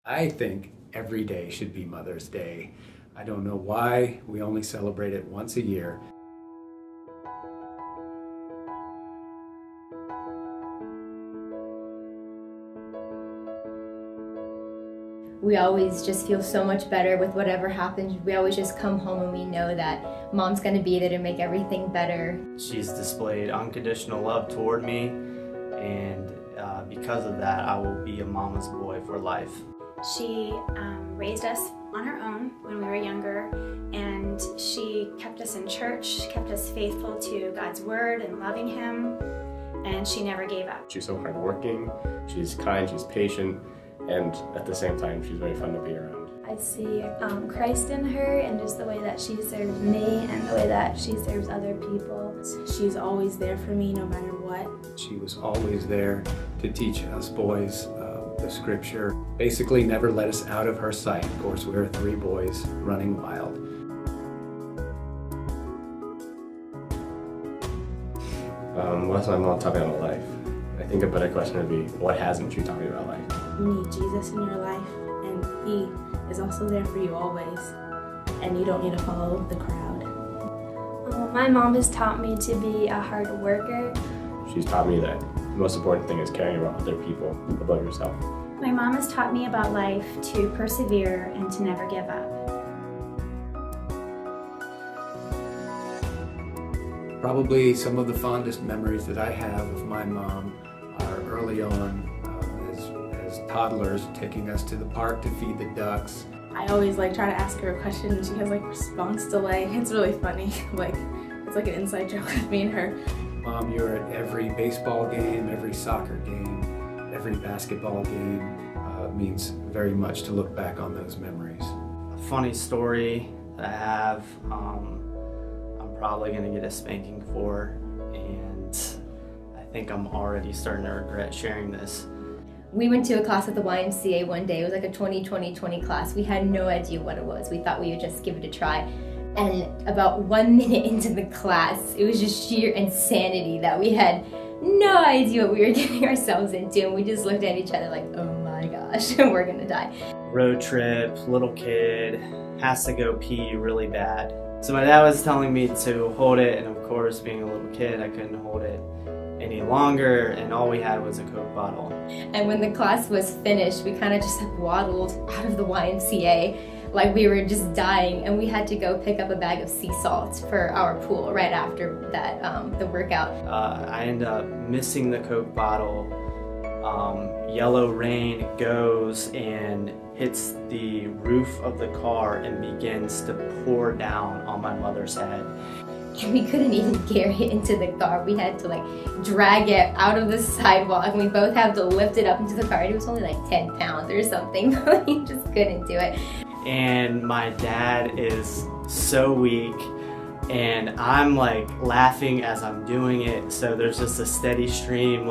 I think every day should be Mother's Day. I don't know why we only celebrate it once a year. We always just feel so much better with whatever happens. We always just come home and we know that Mom's gonna be there to make everything better. She's displayed unconditional love toward me, and because of that, I will be a mama's boy for life. She raised us on her own when we were younger, and she kept us in church, kept us faithful to God's word and loving Him, and she never gave up. She's so hardworking, she's kind, she's patient, and at the same time, she's very fun to be around. I see Christ in her and just the way that she serves me and the way that she serves other people. She's always there for me no matter what. She was always there to teach us boys the scripture. Basically never let us out of her sight. Of course, we were 3 boys running wild. What's my mom taught me about life? I think a better question would be, what hasn't she taught me about life? You need Jesus in your life, and He is also there for you always, and you don't need to follow the crowd. My mom has taught me to be a hard worker. She's taught me that the most important thing is caring about other people above yourself. My mom has taught me about life, to persevere and to never give up. Probably some of the fondest memories that I have of my mom are early on as toddlers, taking us to the park to feed the ducks. I always try to ask her a question, and she has response delay. It's really funny. It's like an inside joke with me and her. Mom, you're at every baseball game, every soccer game, every basketball game. Means very much to look back on those memories. A funny story that I have, I'm probably going to get a spanking for, and I think I'm already starting to regret sharing this. We went to a class at the YMCA one day. It was like a 20-20-20 class. We had no idea what it was. We thought we would just give it a try. And about 1 minute into the class, it was just sheer insanity that we had no idea what we were getting ourselves into, and we just looked at each other like, oh my gosh, we're gonna die. Road trip, little kid, has to go pee really bad. So my dad was telling me to hold it, and of course, being a little kid, I couldn't hold it any longer, and all we had was a Coke bottle. And when the class was finished, we kind of just waddled out of the YMCA like we were just dying, and we had to go pick up a bag of sea salt for our pool right after that, the workout. I ended up missing the Coke bottle. Yellow rain goes and hits the roof of the car and begins to pour down on my mother's head. And we couldn't even carry it into the car. We had to drag it out of the sidewalk, and we both had to lift it up into the car. It was only 10 pounds or something, but we just couldn't do it. And my dad is so weak, and I'm laughing as I'm doing it, so there's just a steady stream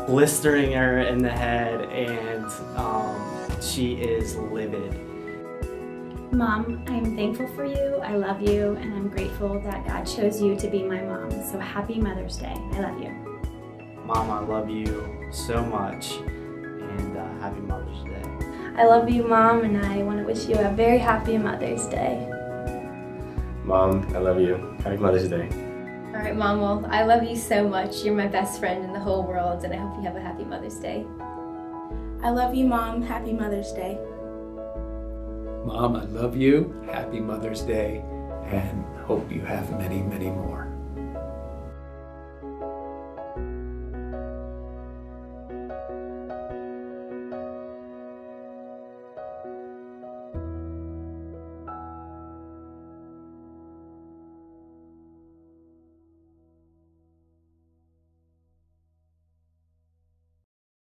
blistering her in the head, and she is livid. Mom, I'm thankful for you, I love you, and I'm grateful that God chose you to be my mom. So happy Mother's Day. I love you. Mom, I love you so much, and happy Mother's Day. I love you, Mom, and I want to wish you a very happy Mother's Day. Mom, I love you. Happy Mother's Day. All right, Mom, well, I love you so much. You're my best friend in the whole world, and I hope you have a happy Mother's Day. I love you, Mom. Happy Mother's Day. Mom, I love you. Happy Mother's Day, and hope you have many, many more.